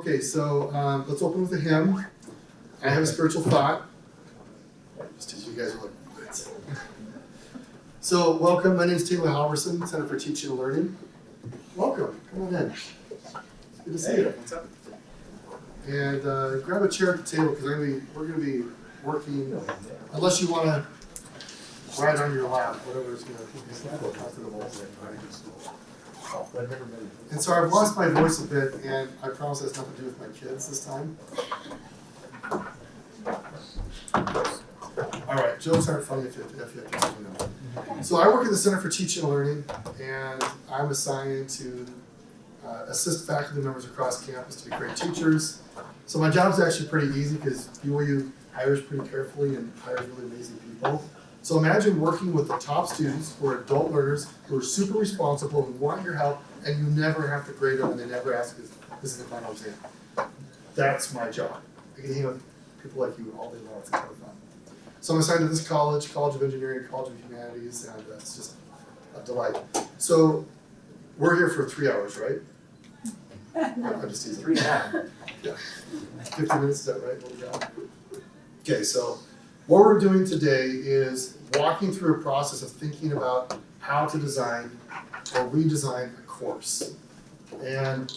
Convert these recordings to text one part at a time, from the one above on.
Okay, so let's open with a hymn. I have a spiritual thought. Just as you guys are like, what? So, welcome. My name is Taylor Halverson, Center for Teaching and Learning. Welcome. Come on in. Good to see you. What's up? And grab a chair at the table because we're going to be working, unless you want to ride on your lap, whatever is going to keep you comfortable. And so I've lost my voice a bit, and I promise it has nothing to do with my kids this time. All right, jokes aren't funny if you have to tell them. So I work at the Center for Teaching and Learning, and I'm assigned to assist faculty members across campus to be great teachers. So my job's actually pretty easy because BYU hires pretty carefully and hires really amazing people. So imagine working with the top students who are adult learners who are super responsible and want your help, and you never have to grade them and they never ask if this is the final exam. That's my job. I get to hang with people like you all day long. It's kind of fun. So I'm assigned to this college, College of Engineering, College of Humanities, and it's just a delight. So we're here for 3 hours, right? I'm just teasing. 3.5. Yeah. 50 minutes, is that right? Little job? Okay, so what we're doing today is walking through a process of thinking about how to design or redesign a course. And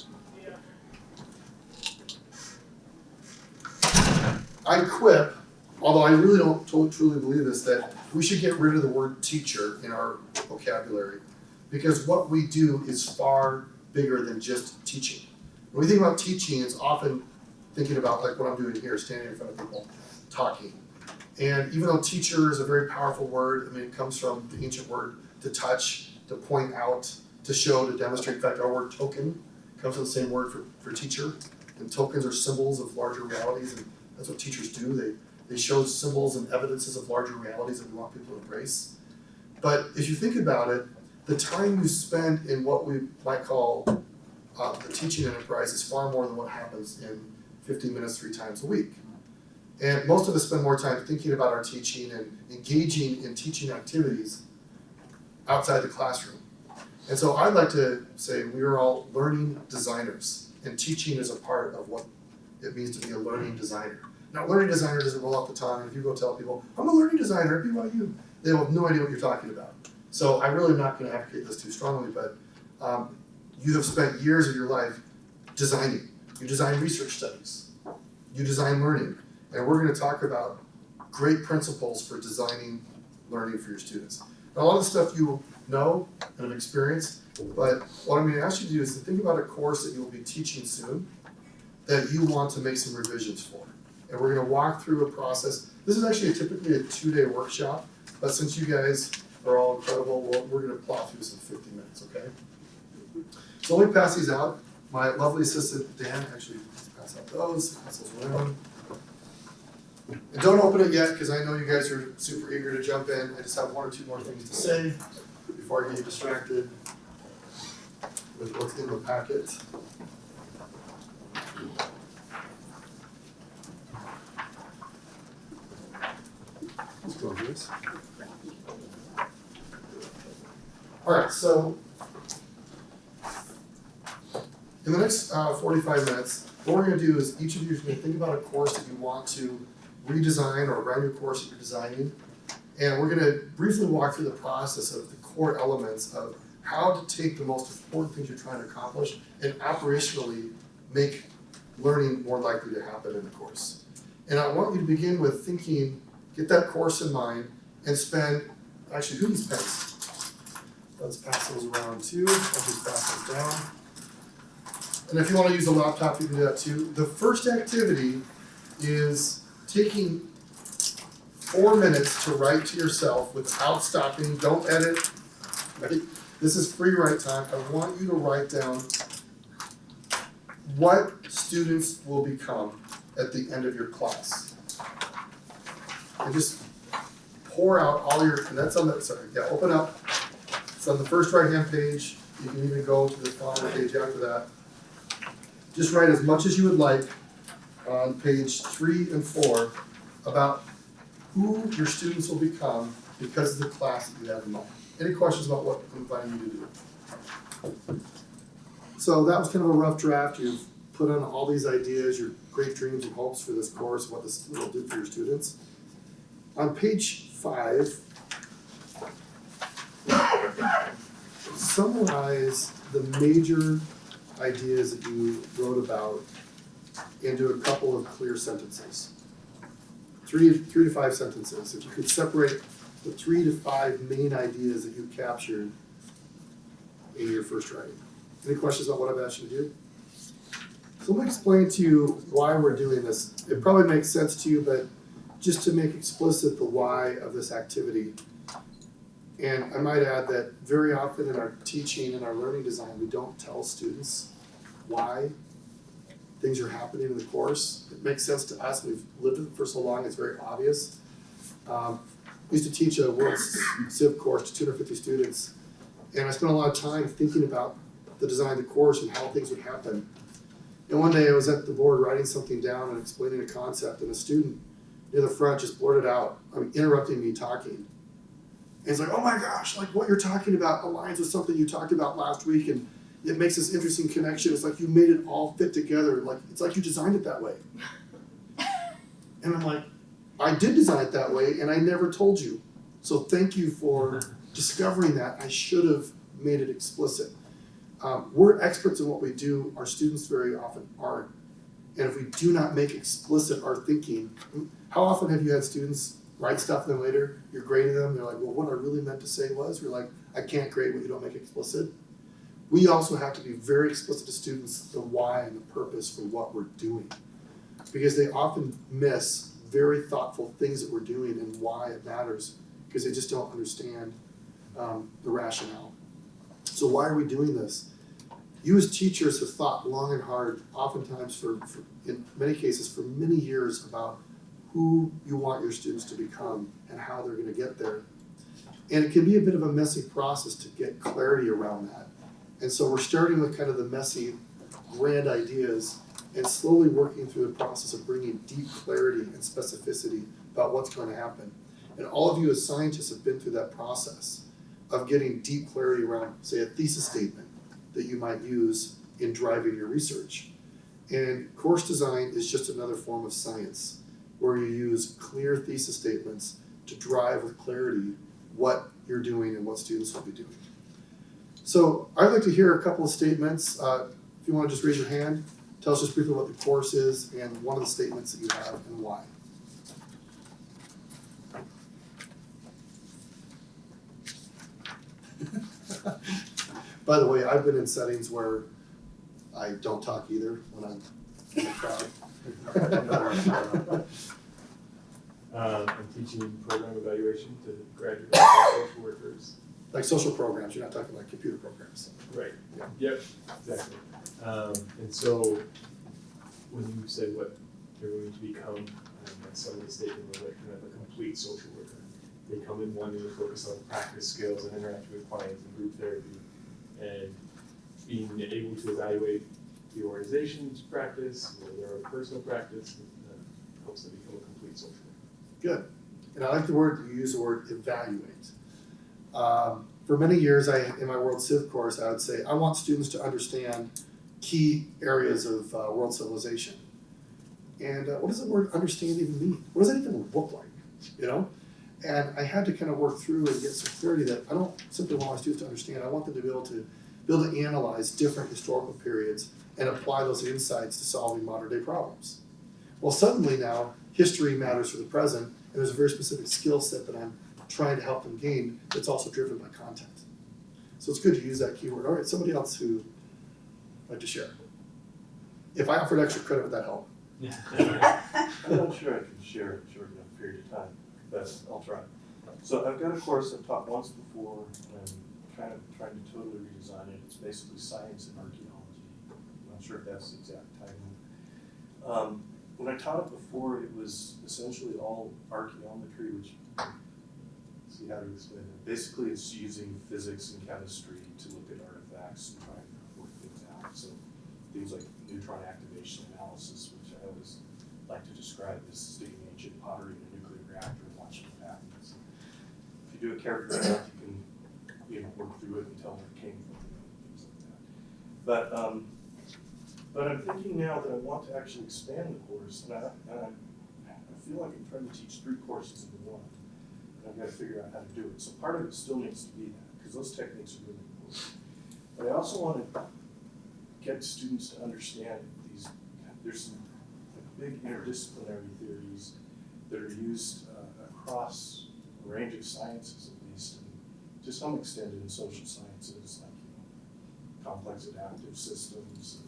I quip, although I really don't truly believe this, that we should get rid of the word teacher in our vocabulary, because what we do is far bigger than just teaching. When we think about teaching, it's often thinking about like what I'm doing here, standing in front of people, talking. And even though teacher is a very powerful word, I mean, it comes from the ancient word to touch, to point out, to show, to demonstrate. In fact, our word token comes from the same word for teacher. And tokens are symbols of larger realities, and that's what teachers do. They show symbols and evidences of larger realities that we want people to embrace. But if you think about it, the time you spend in what we might call the teaching enterprise is far more than what happens in 15 minutes 3 times a week. And most of us spend more time thinking about our teaching and engaging in teaching activities outside the classroom. And so I'd like to say we are all learning designers, and teaching is a part of what it means to be a learning designer. Now, learning designer doesn't roll off the tongue. If you go tell people, I'm a learning designer at BYU, they will have no idea what you're talking about. So I really am not going to advocate this too strongly, but you have spent years of your life designing. You design research studies. You design learning. And we're going to talk about great principles for designing learning for your students. Now, a lot of the stuff you know and have experienced, but what I'm going to ask you to do is to think about a course that you'll be teaching soon that you want to make some revisions for. And we're going to walk through a process. This is actually typically a 2-day workshop, but since you guys are all incredible, we're going to plow through this in 50 minutes, okay? So let me pass these out. My lovely assistant, Dan, actually pass out those, pass those around. And don't open it yet, because I know you guys are super eager to jump in. I just have 1 or 2 more things to say before I get you distracted with what's in the packet. Let's go over this. All right, so in the next 45 minutes, what we're going to do is each of you is going to think about a course that you want to redesign or a brand new course that you're designing. And we're going to briefly walk through the process of the core elements of how to take the most important things you're trying to accomplish and operationally make learning more likely to happen in the course. And I want you to begin with thinking, get that course in mind, and spend, actually, who needs pens? Let's pass those around too. I'll just pass those down. And if you want to use a laptop, you can do that too. The first activity is taking 4 minutes to write to yourself without stopping. Don't edit. Right? This is free write time. I want you to write down what students will become at the end of your class. And just pour out all your, and that's on the, sorry, yeah, open up. It's on the first right-hand page. You can even go to the following page after that. Just write as much as you would like on page 3 and 4 about who your students will become because of the class that you have in mind. Any questions about what I'm inviting you to do? So that was kind of a rough draft. You've put on all these ideas, your great dreams and hopes for this course, what this will do for your students. On page 5, summarize the major ideas that you wrote about into a couple of clear sentences. 3 to 5 sentences. If you could separate the 3 to 5 main ideas that you captured in your first writing. Any questions about what I've asked you to do? So let me explain to you why we're doing this. It probably makes sense to you, but just to make explicit the why of this activity. And I might add that very often in our teaching and our learning design, we don't tell students why things are happening in the course. It makes sense to us. We've lived with it for so long, it's very obvious. I used to teach a World Civ course to 250 students, and I spent a lot of time thinking about the design of the course and how things would happen. And one day I was at the board writing something down and explaining a concept, and a student near the front just blurted out, interrupting me talking. And he's like, oh my gosh, like what you're talking about aligns with something you talked about last week, and it makes this interesting connection. It's like you made it all fit together. Like it's like you designed it that way. And I'm like, I did design it that way, and I never told you. So thank you for discovering that. I should have made it explicit. We're experts in what we do. Our students very often aren't. And if we do not make explicit our thinking, how often have you had students write stuff and then later you're grading them, they're like, well, what I really meant to say was, you're like, I can't grade what you don't make explicit. We also have to be very explicit to students the why and the purpose for what we're doing. Because they often miss very thoughtful things that we're doing and why it matters, because they just don't understand the rationale. So why are we doing this? You as teachers have thought long and hard, oftentimes for in many cases, for many years about who you want your students to become and how they're going to get there. And it can be a bit of a messy process to get clarity around that. And so we're starting with kind of the messy, grand ideas and slowly working through the process of bringing deep clarity and specificity about what's going to happen. And all of you as scientists have been through that process of getting deep clarity around, say, a thesis statement that you might use in driving your research. And course design is just another form of science where you use clear thesis statements to drive with clarity what you're doing and what students will be doing. So I'd like to hear a couple of statements. If you want to just raise your hand, tell us just briefly what the course is and one of the statements that you have and why. By the way, I've been in settings where I don't talk either when I'm in a crowd. I'm teaching program evaluation to graduate social workers. Like social programs, you're not talking like computer programs. Right. Yeah. Yep, exactly. And so when you said what they're going to become, my summary statement was like kind of a complete social worker. They come in wanting to focus on practice skills and interacting with clients and group therapy, and being able to evaluate the organization's practice, their own personal practice, helps them become a complete social worker. Good. And I like the word, you use the word evaluate. For many years, in my World Civ course, I would say, I want students to understand key areas of world civilization. And what does the word understand even mean? What does that even look like, you know? And I had to kind of work through and get some clarity that I don't simply want my students to understand. I want them to be able to analyze different historical periods and apply those insights to solving modern day problems. Well, suddenly now, history matters for the present, and there's a very specific skill set that I'm trying to help them gain that's also driven by content. So it's good to use that keyword. All right, somebody else who would like to share. If I offered extra credit, would that help? I'm not sure I can share in a short enough period of time, but I'll try. So I've got a course I've taught once before, and I'm kind of trying to totally redesign it. It's basically science and archaeology. I'm not sure if that's the exact title. When I taught it before, it was essentially all archaeometry, which, see how to explain it. Basically, it's using physics and chemistry to look at artifacts and try and work things out. So things like neutron activation analysis, which I always like to describe as sticking ancient pottery in a nuclear reactor and watching what happens. If you do it carefully enough, you can work through it and tell where it came from, things like that. But But I'm thinking now that I want to actually expand the course, and I feel like I'm trying to teach 3 courses into one. And I've got to figure out how to do it. So part of it still needs to be that, because those techniques are really important. But I also want to get students to understand these, there's some big interdisciplinary theories that are used across a range of sciences, at least, and to some extent in social sciences, like complex adaptive systems,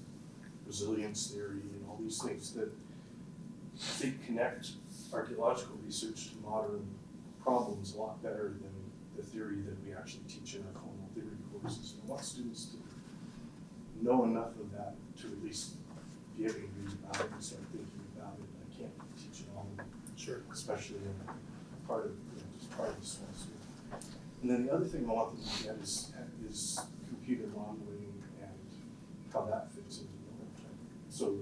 resilience theory, and all these things that I think connect archaeological research to modern problems a lot better than the theory that we actually teach in our formal theory courses. I want students to know enough of that to at least be able to read about it and start thinking about it. I can't teach it all, Sure. especially in part of, just part of the semester. And then the other thing I want them to get is computer modeling and how that fits into the learning. So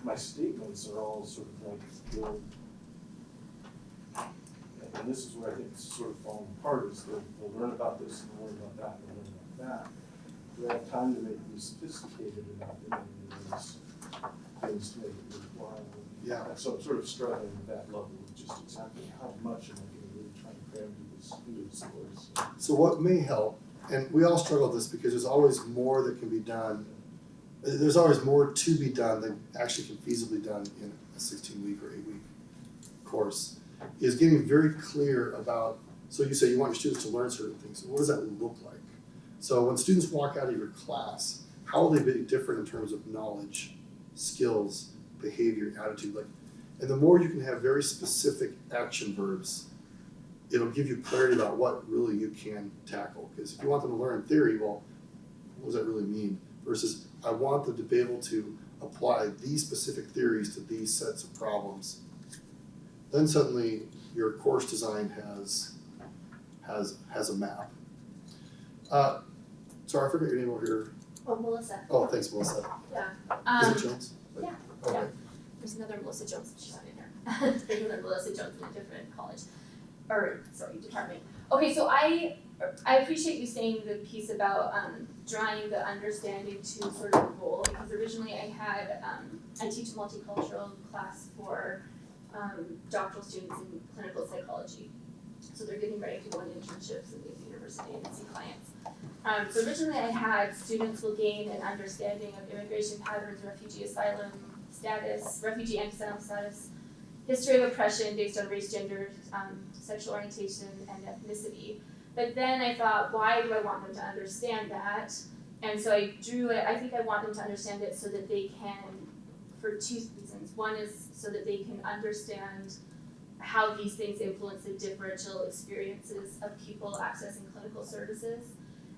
my statements are all sort of like build, and this is where I think it's sort of falling apart, is they'll learn about this and learn about that and learn about that. Do I have time to make them sophisticated enough in any of those things to make it worthwhile? Yeah. So I'm sort of struggling with that level of just exactly how much am I going to really try and cram into this course. So what may help, and we all struggle with this because there's always more that can be done. There's always more to be done than actually can feasibly done in a 16-week or 8-week course, is getting very clear about, so you say you want your students to learn certain things. So what does that look like? So when students walk out of your class, how will they be different in terms of knowledge, skills, behavior, attitude? And the more you can have very specific action verbs, it'll give you clarity about what really you can tackle. Because if you want them to learn theory, well, what does that really mean? Versus, I want them to be able to apply these specific theories to these sets of problems. Then suddenly your course design has a map. Sorry, I forgot your name over here. Oh, Melissa. Oh, thanks, Melissa. Yeah. Is it Jones? Yeah. Okay. Yeah. There's another Melissa Jones, she's not in here. There's another Melissa Jones in a different college, or sorry, department. Okay, so I appreciate you saying the piece about drawing the understanding to sort of the goal, because originally I teach a multicultural class for doctoral students in clinical psychology. So they're getting ready to go on internships in the university and see clients. So originally I had students will gain an understanding of immigration patterns, refugee asylum status, refugee and asylum status, history of oppression based on race, gender, sexual orientation, and ethnicity. But then I thought, why do I want them to understand that? And so I drew it, I think I want them to understand it so that they can, for 2 reasons. One is so that they can understand how these things influence the differential experiences of people accessing clinical services.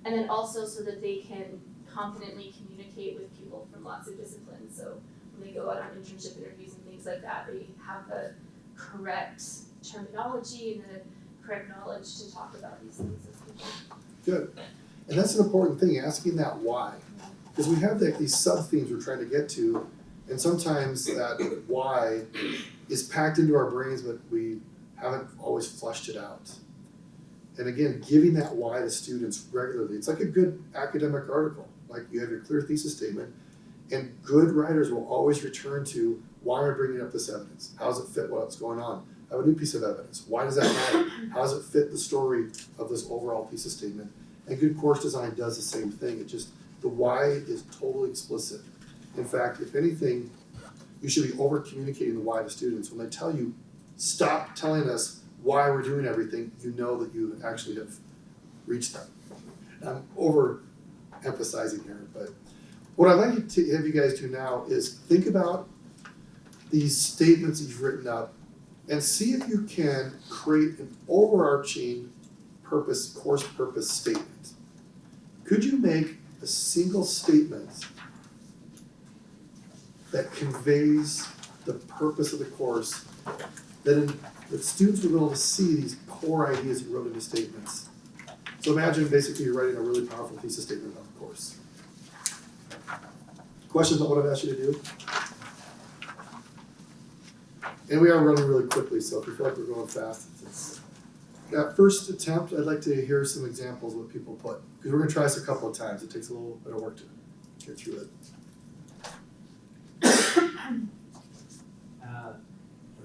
And then also so that they can confidently communicate with people from lots of disciplines. So when they go out on internship interviews and things like that, they have the correct terminology and the correct knowledge to talk about these things with people. Good. And that's an important thing, asking that why. Because we have these sub-themes we're trying to get to, and sometimes that why is packed into our brains, but we haven't always flushed it out. And again, giving that why to students regularly, it's like a good academic article. Like you have your clear thesis statement, and good writers will always return to, why am I bringing up this evidence? How does it fit what's going on? I have a new piece of evidence. Why does that matter? How does it fit the story of this overall thesis statement? And good course design does the same thing. It just, the why is totally explicit. In fact, if anything, you should be over communicating the why to students. When they tell you, stop telling us why we're doing everything, you know that you actually have reached them. I'm over emphasizing here, but what I'd like to have you guys do now is think about these statements you've written up and see if you can create an overarching course purpose statement. Could you make a single statement that conveys the purpose of the course, that students will be able to see these core ideas you wrote into statements? So imagine basically you're writing a really powerful thesis statement about the course. Questions about what I've asked you to do? And we are running really quickly, so if you feel like we're going fast, that first attempt, I'd like to hear some examples of what people put, because we're going to try this a couple of times. It takes a little bit of work to get through it.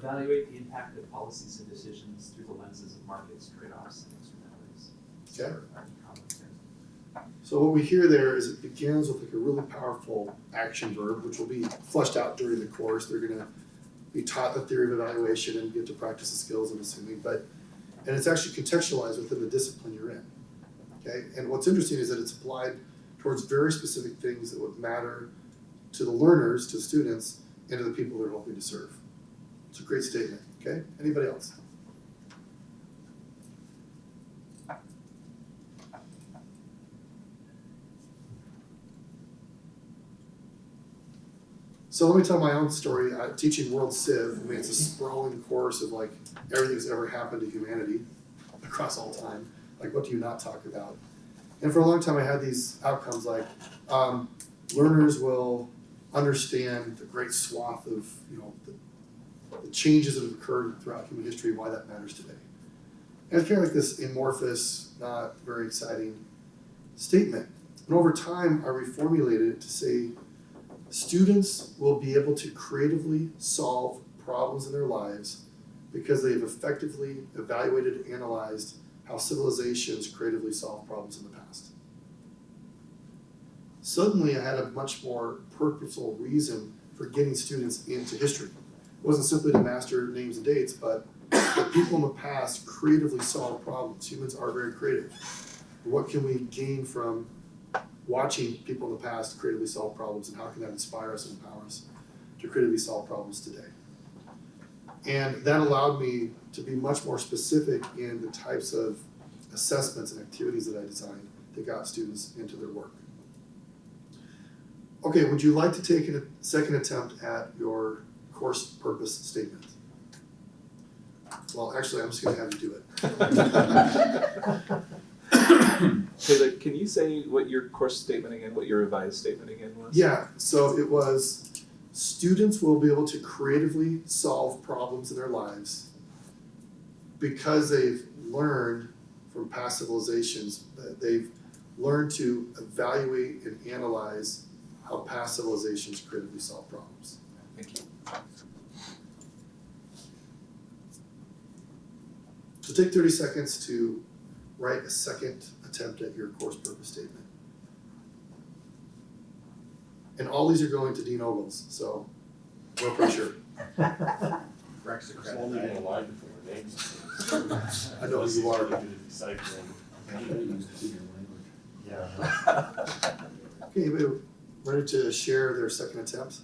evaluate the impact of policies and decisions through the lenses of markets, trade-offs, and externalities. Okay. So, comments there. So what we hear there is it begins with like a really powerful action verb, which will be fleshed out during the course. They're gonna be taught the theory of evaluation and get to practice the skills, I'm assuming, and it's actually contextualized within the discipline you're in. Okay, and what's interesting is that it's applied towards very specific things that would matter to the learners, to the students, and to the people they're hoping to serve. It's a great statement, okay? Anybody else? So let me tell my own story. Teaching World Civ, I mean, it's a sprawling course of like everything's ever happened to humanity across all time. Like, what do you not talk about? And for a long time, I had these outcomes like learners will understand the great swath of, you know, the changes that have occurred throughout human history, why that matters today. And it's kind of like this amorphous, not very exciting statement. And over time, I reformulated it to say, students will be able to creatively solve problems in their lives because they've effectively evaluated and analyzed how civilizations creatively solve problems in the past. Suddenly, I had a much more purposeful reason for getting students into history. It wasn't simply to master names and dates, but that people in the past creatively solve problems. Humans are very creative. What can we gain from watching people in the past creatively solve problems, and how can that inspire us and empower us to creatively solve problems today? And that allowed me to be much more specific in the types of assessments and activities that I designed that got students into their work. Okay, would you like to take a second attempt at your course purpose statement? Well, actually, I'm just gonna have you do it. Taylor, can you say what your course statement again, what your revised statement again was? Yeah, so it was, students will be able to creatively solve problems in their lives because they've learned from past civilizations, that they've learned to evaluate and analyze how past civilizations creatively solve problems. Thank you. So take 30 seconds to write a second attempt at your course purpose statement. And all these are going to de novos, so no pressure. Rex the It's credit, only right? been alive before our names. I know you are. Yeah. Okay, anybody ready to share their second attempt?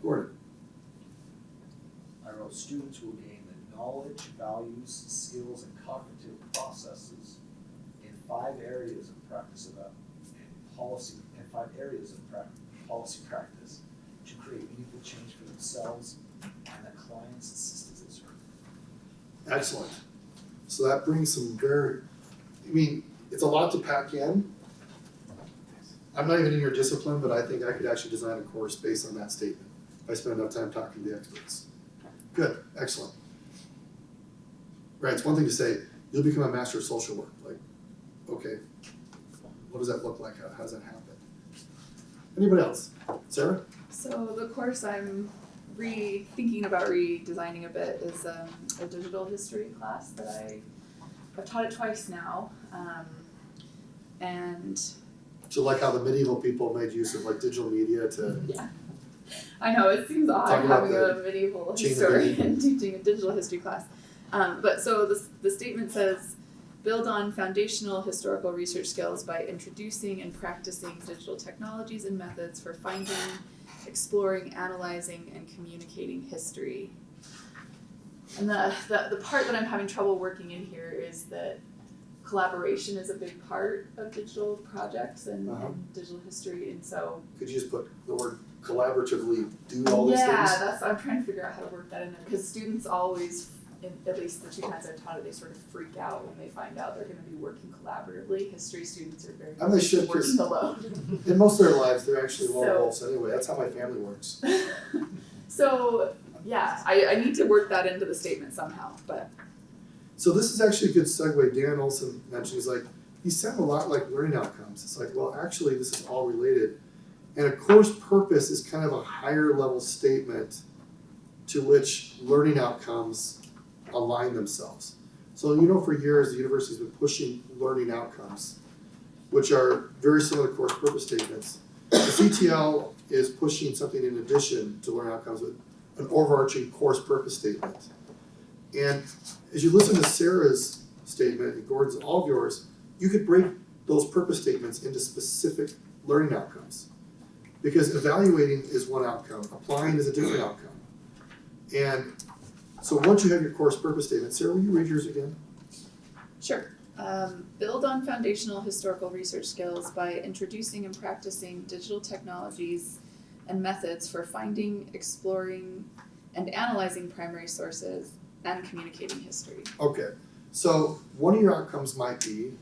Gordon. I wrote, students will gain the knowledge, values, skills, and cognitive processes in 5 areas of practice policy practice to create meaningful change for themselves and the clients and systems they serve. Excellent. So that brings some it's a lot to pack in. I'm not even in your discipline, but I think I could actually design a course based on that statement if I spend enough time talking to the experts. Good, excellent. Right, it's one thing to say, you'll become a master of social work. Like, okay, what does that look like? How does that happen? Anybody else? Sarah? So the course I'm thinking about redesigning a bit is a digital history class that I've taught it twice now, and So like how the medieval people made use of like digital media to, yeah, I know it seems Talk odd about having the a medieval chain of historian teaching a digital history class, but so the statement says, build on foundational historical research skills by introducing and practicing digital technologies and methods for finding, exploring, analyzing, and communicating history. And the part that I'm having trouble working in here is that collaboration is a big part of digital projects and digital history, and so could you just put the word collaboratively do all these things? yeah, I'm trying to figure out how to work that in there, because students always, at least the 2 times I've taught it, they sort of freak out when they find out they're going to be working collaboratively. History students are very And they should, working 'cause alone. in most of their lives, they're actually lone So- wolves anyway. That's how my family works. So yeah, I need to work that into the statement somehow, but So this is actually a good segue. Dan Olson mentioned, he's like, these sound a lot like learning outcomes. It's like, well, actually, this is all related. And a course purpose is kind of a higher level statement to which learning outcomes align themselves. So for years the university's been pushing learning outcomes, which are very similar to course purpose statements. The CTL is pushing something in addition to learning outcomes with an overarching course purpose statement. And as you listen to Sarah's statement and Gordon's, all of yours, you could break those purpose statements into specific learning outcomes. Because evaluating is one outcome, applying is a different outcome. And so once you have your course purpose statement, Sarah, will you read yours again? Sure. Build on foundational historical research skills by introducing and practicing digital technologies and methods for finding, exploring, and analyzing primary sources and communicating history. Okay, so one of your outcomes might be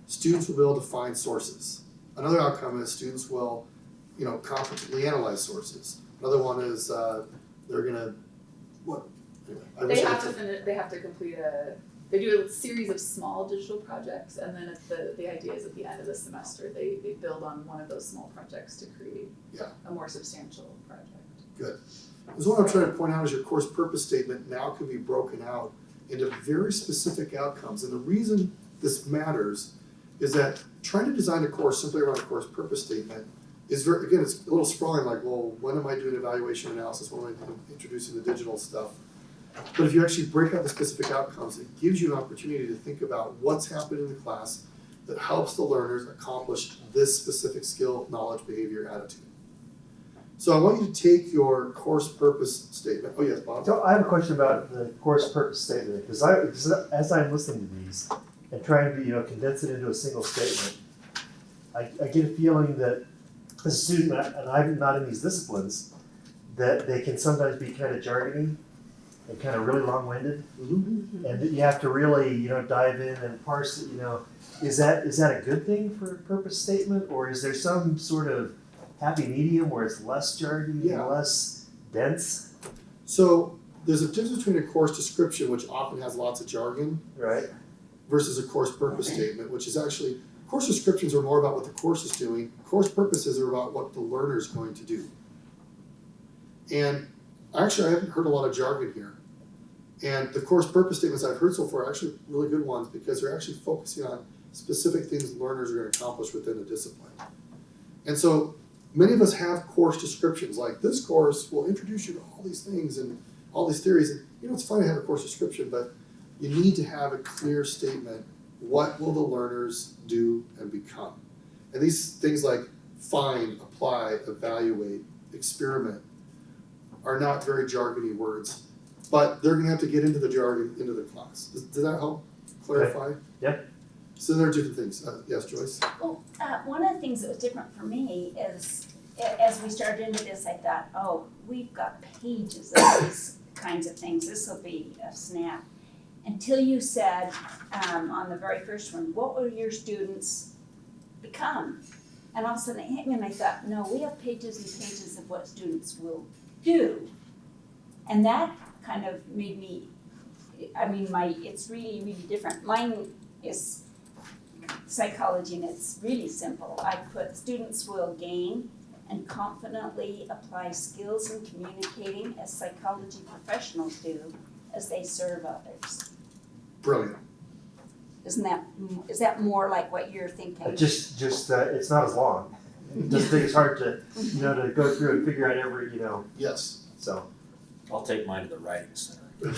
students will be able to find sources. Another outcome is students will, competently analyze sources. Another one is they're gonna, what? Anyway, I wish They I have could- to finish. They have to complete They do a series of small digital projects, and then the idea is at the end of the semester they build on one of those small projects to create a more substantial project. Good. Because what I'm trying to point out is your course purpose statement now can be broken out into very specific outcomes. And the reason this matters is that trying to design a course simply around a course purpose statement is it's a little sprawling, like, well, when am I doing evaluation analysis? When am I introducing the digital stuff? But if you actually break out the specific outcomes, it gives you an opportunity to think about what's happening in the class that helps the learners accomplish this specific skill, knowledge, behavior, attitude. So I want you to take your course purpose statement. Oh yes, Bob? So I have a question about the course purpose statement, because as I'm listening to these and trying to condense it into a single statement, I get a feeling that as a student, and I'm not in these disciplines, that they can sometimes be kind of jargony and kind of really long-winded, Mm-hmm. and that you have to really dive in and parse it. Is that a good thing for a purpose statement, or is there some sort of happy medium where it's less jargony Yeah. and less dense? So there's a difference between a course description, which often has lots of jargon, Right. versus a course purpose statement, which is actually, course descriptions are more about what the course is doing. Course purposes are about what the learner is going to do. And actually, I haven't heard a lot of jargon here. And the course purpose statements I've heard so far are actually really good ones because they're actually focusing on specific things learners are going to accomplish within a discipline. And so many of us have course descriptions, like this course will introduce you to all these things and all these theories. And it's fine to have a course description, but you need to have a clear statement. What will the learners do and become? And these things like find, apply, evaluate, experiment are not very jargony words, but they're gonna have to get into the jargon into the class. Does that help clarify? Yep. So there are different things. Yes, Joyce? Well, one of the things that was different for me is, as we started into this, I thought, oh, we've got pages of these kinds of things. This will be a snap. Until you said, on the very first one, what will your students become? And all of a sudden it hit me and I thought, no, we have pages and pages of what students will do. And that kind of made me, it's really, really different. Mine is psychology and it's really simple. I put students will gain and confidently apply skills in communicating as psychology professionals do as they serve others. Brilliant. Is that more like what you're thinking? Just it's not as long. It doesn't think it's hard to to go through and figure out every Yes. so. I'll take mine to the writing center. No,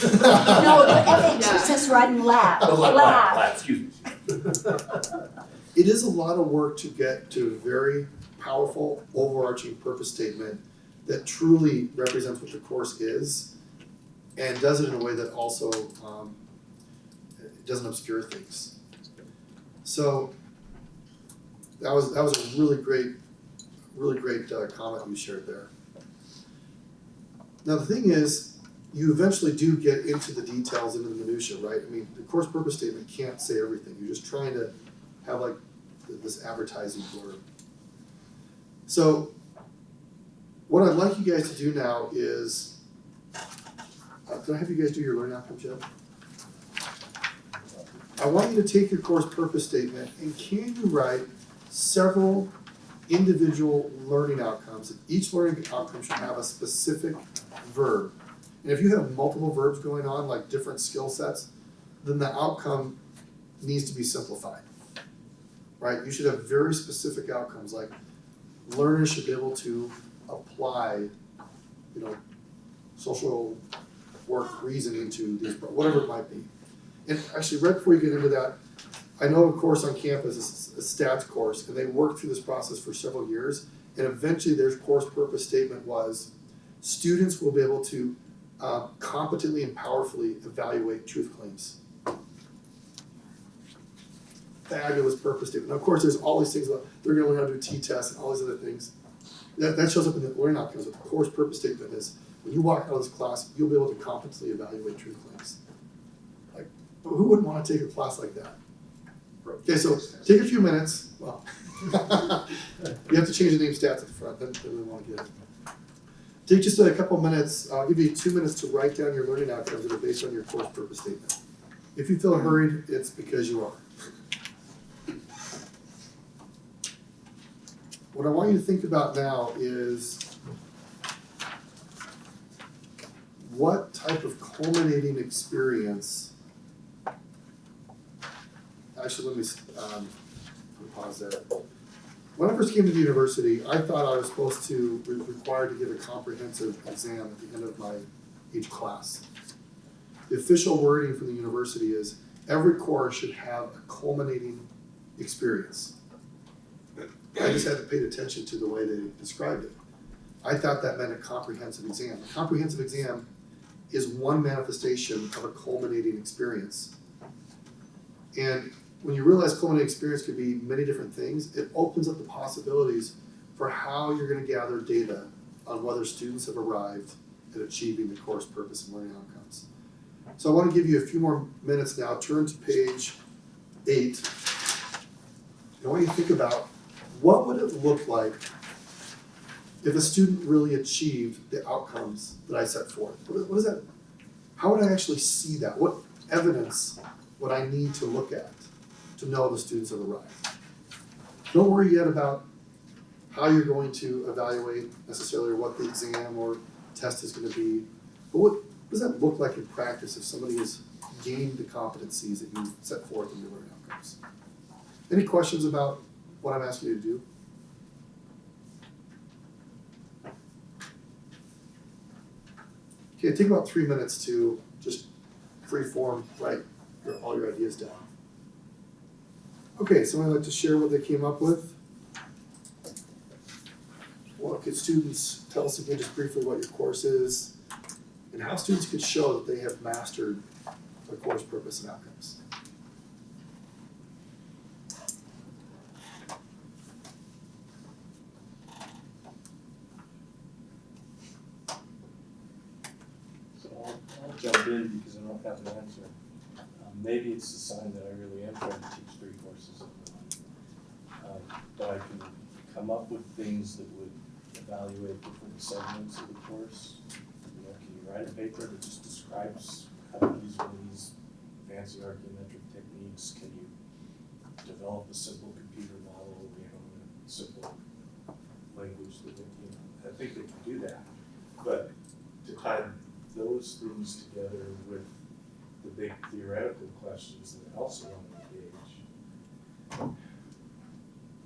the FHSS writing lab. Lab, excuse me. It is a lot of work to get to a very powerful, overarching purpose statement that truly represents what the course is and does it in a way that also doesn't obscure things. So that was a really great comment you shared there. Now the thing is, you eventually do get into the details, into the minutia, right? I mean, the course purpose statement can't say everything. You're just trying to have like this advertising blurb. So what I'd like you guys to do now is, did I have you guys do your learning outcomes yet? I want you to take your course purpose statement and can you write several individual learning outcomes, and each learning outcome should have a specific verb. And if you have multiple verbs going on, like different skill sets, then the outcome needs to be simplified, right? You should have very specific outcomes, like learners should be able to apply, social work reasoning to these, whatever it might be. And actually, right before you get into that, I know a course on campus is a stats course, and they worked through this process for several years, and eventually their course purpose statement was, students will be able to competently and powerfully evaluate truth claims. Fabulous purpose statement. Now, of course, there's all these things about they're going to learn how to do t-tests and all these other things. That shows up in the learning outcomes. But the course purpose statement is, when you walk out of this class, you'll be able to competently evaluate truth claims. Like, who wouldn't want to take a class like that? Okay, so take a few minutes. Well, you have to change the name stats at the front, then we want to get it. Take just a couple minutes, I'll give you 2 minutes to write down your learning outcomes that are based on your course purpose statement. If you feel hurried, it's because you are. What I want you to think about now is what type of culminating experience. Actually, let me pause there. When I first came to the university, I thought I was supposed to be required to give a comprehensive exam at the end of each class. The official wording from the university is every course should have a culminating experience. I just hadn't paid attention to the way they described it. I thought that meant a comprehensive exam. A comprehensive exam is one manifestation of a culminating experience. And when you realize culminating experience could be many different things, it opens up the possibilities for how you're going to gather data on whether students have arrived at achieving the course purpose and learning outcomes. So I want to give you a few more minutes now. Turn to page 8. I want you to think about what would it look like if a student really achieved the outcomes that I set forth. What is that? How would I actually see that? What evidence would I need to look at to know the students have arrived? Don't worry yet about how you're going to evaluate necessarily, or what the exam or test is going to be. But what does that look like in practice if somebody has gained the competencies that you set forth in your learning outcomes? Any questions about what I'm asking you to do? Okay, take about 3 minutes to just free form write all your ideas down. Okay, someone like to share what they came up with? What could students tell us again just briefly what your course is and how students could show that they have mastered the course purpose and outcomes? I'll jump in because I don't have an answer. Maybe it's a sign that I really am trying to teach 3 courses in one. But I can come up with things that would evaluate different segments of the course. Can you write a paper that just describes how to use one of these fancy archaeometric techniques? Can you develop a simple computer model, in a simple language that I think they can do that. But to tie those things together with the big theoretical questions that also want to engage, I'm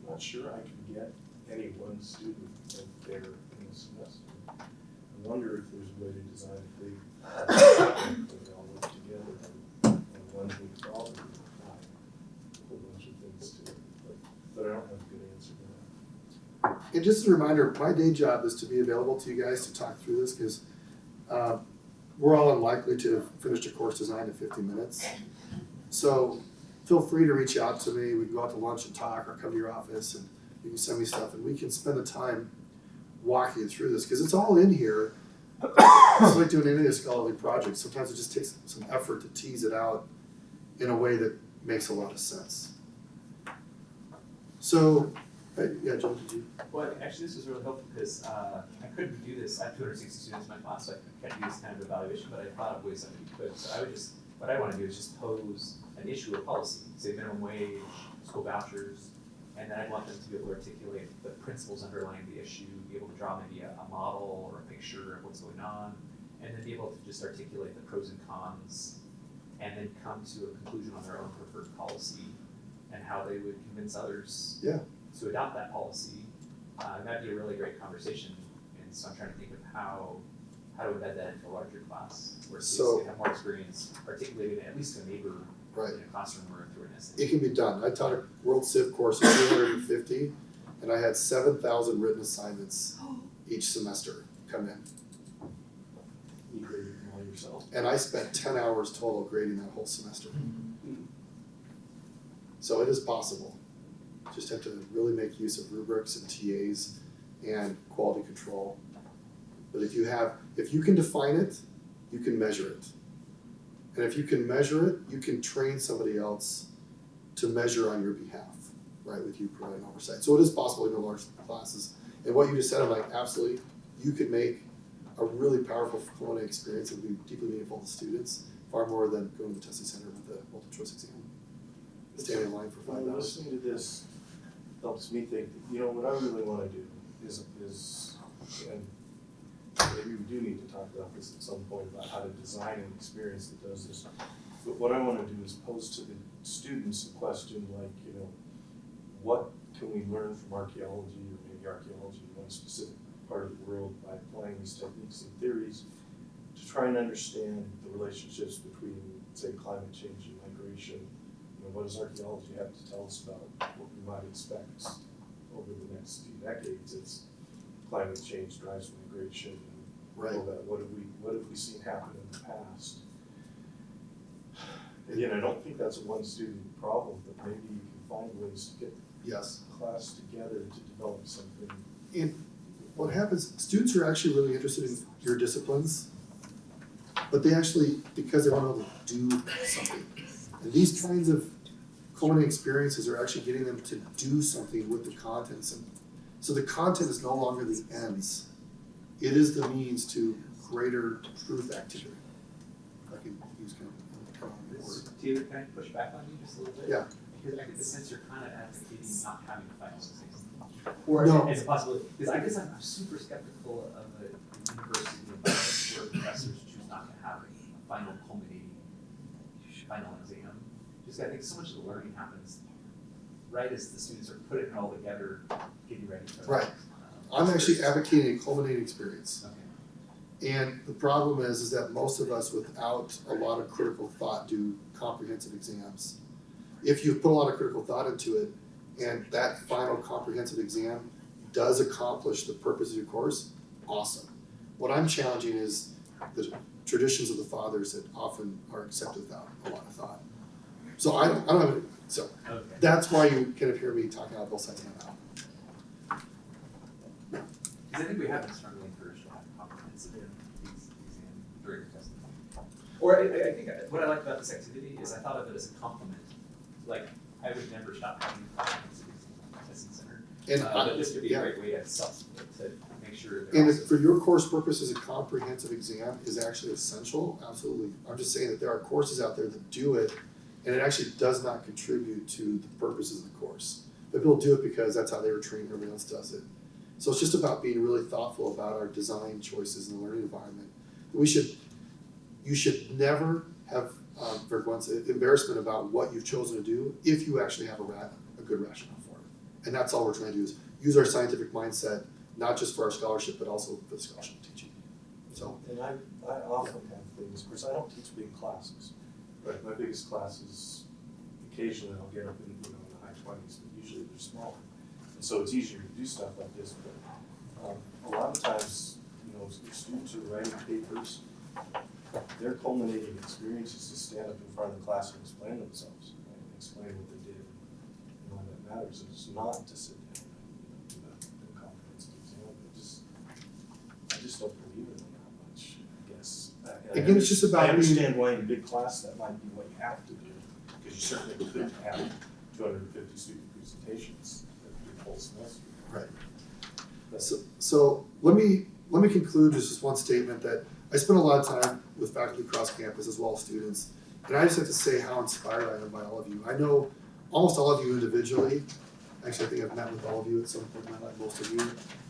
not sure I can get any one student there in the semester. I wonder if there's a way to design a big project that they all work together and one big problem and apply a whole bunch of things to it. But I don't have a good answer to that. And just as a reminder, my day job is to be available to you guys to talk through this because we're all unlikely to have finished a course design in 50 minutes. So feel free to reach out to me. We can go out to lunch and talk, or come to your office and you can send me stuff and we can spend the time walking you through this because it's all in here. It's like doing any scholarly project. Sometimes it just takes some effort to tease it out in a way that makes a lot of sense. So, yeah, Joe, did you? Well, actually, this was really helpful because I couldn't do this. I have 260 students in my class, so I can't do this kind of evaluation, but I thought of ways I could. So what I want to do is just pose an issue or policy, say minimum wage, school vouchers, And then I'd want them to be able to articulate the principles underlying the issue, be able to draw maybe a model or a picture of what's going on, and then be able to just articulate the pros and cons, and then come to a conclusion on their own preferred policy and how they would convince others Yeah. to adopt that policy. And that'd be a really great conversation. And so I'm trying to think of how to embed that into a larger class, where students So- can have more experience articulating it, at least to a neighbor Right. in a classroom or through an essay. It can be done. I taught a World Civ course of 250, and I had 7,000 written assignments each semester come in. You graded them all yourself. And I spent 10 hours total grading that whole semester. So it is possible. Just have to really make use of rubrics and TAs and quality control. But if you can define it, you can measure it. And if you can measure it, you can train somebody else to measure on your behalf, right, with you providing oversight. So it is possible in your large classes. And what you just said, I'm like, absolutely, you could make a really powerful culinary experience that would be deeply meaningful to students, far more than going to the testing center with the multiple choice exam. Standing in line for 5 When hours. listening to this helps me think, what I really wanna do is, and maybe we do need to talk about this at some point, about how to design an experience that does this. But what I wanna do is pose to the students a question like, what can we learn from archaeology, or maybe archaeology in one specific part of the world, by applying these techniques and theories to try and understand the relationships between, say, climate change and migration. What does archaeology have to tell us about what we might expect over the next few decades as climate change drives migration, and Right. all that? What have we seen happen in the past? Again, I don't think that's a one student problem, but maybe you can find ways to get Yes. the class together to develop something. And what happens, students are actually really interested in your disciplines, but they actually, because they don't know to do something. And these kinds of culinary experiences are actually getting them to do something with the contents. And so the content is no longer the ends. It is the means to greater truth activity. I can use kind of a word. Taylor, can I push back on you just a little bit? Yeah. Because I get the sense you're kind of advocating not having a final exam. No. As a possibility, because I guess I'm super skeptical of a university environment where professors choose not to have a final culminating final exam. Just I think so much of the learning happens right as the students are putting it all together, getting ready for Right. I'm actually advocating a culminating experience. Okay. And the problem is that most of us without a lot of critical thought do comprehensive exams. If you put a lot of critical thought into it, and that final comprehensive exam does accomplish the purpose of your course, awesome. What I'm challenging is the traditions of the fathers that often are accepted without a lot of thought. So I don't have, so Okay. that's why you kind of hear me talking out both sides of my mouth. Because I think we have been strongly encouraged to have comprehensive exam during the testing. Or I think what I like about this activity is I thought of it as a compliment. Like, I would never stop having comprehensive exam at the testing center. And But this could be yeah. a great way to make sure they're And also. if for your course purposes, a comprehensive exam is actually essential, absolutely. I'm just saying that there are courses out there that do it, and it actually does not contribute to the purposes of the course. But people do it because that's how they were trained, everybody else does it. So it's just about being really thoughtful about our design choices in the learning environment. You should never have embarrassment about what you've chosen to do if you actually have a good rationale for it. And that's all we're trying to do is use our scientific mindset, not just for our scholarship, but also for the scholarship teaching. So, And I often have things, of course, I don't teach big classes. Right, my biggest classes, occasionally I'll get up in, the high 20s, but usually they're smaller. And so it's easier to do stuff like this, but a lot of times, if students are writing papers, their culminating experience is to stand up in front of the class and explain themselves, right, and explain what they did, and why that matters. It's not to sit down and do the comprehensive exam. I just don't believe in it that much, I guess. again, it's just about I being, understand why in a big class that might be what you have to do, because you certainly could have 250 student presentations the whole semester. right. But So let me conclude just this one statement that I spend a lot of time with faculty across campus as well as students, and I just have to say how inspired I am by all of you. I know almost all of you individually, Actually, I think I've met with all of you at some point in my life, most of you.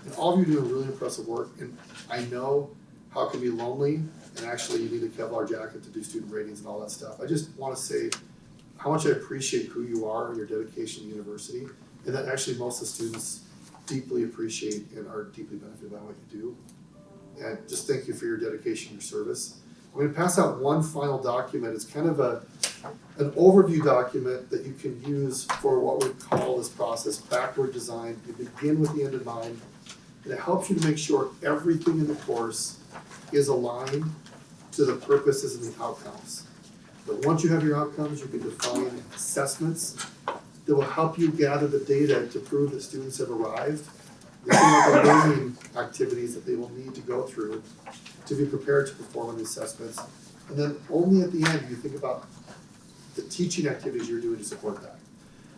And all of you do really impressive work, and I know how it can be lonely, and actually you need a Kevlar jacket to do student ratings and all that stuff. I just wanna say how much I appreciate who you are and your dedication to the university, and that actually most of the students deeply appreciate and are deeply benefited by what you do. And just thank you for your dedication and your service. I'm gonna pass out one final document. It's kind of an overview document that you can use for what we call this process, backward design. You begin with the end in mind, and it helps you to make sure everything in the course is aligned to the purposes and the outcomes. But once you have your outcomes, you can define assessments that will help you gather the data to prove that students have arrived. These are the learning activities that they will need to go through to be prepared to perform on the assessments. And then only at the end do you think about the teaching activities you're doing to support that.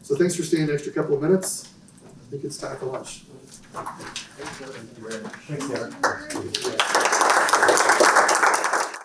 So thanks for staying an extra couple of minutes. I think it's time for lunch. Thanks, Derek.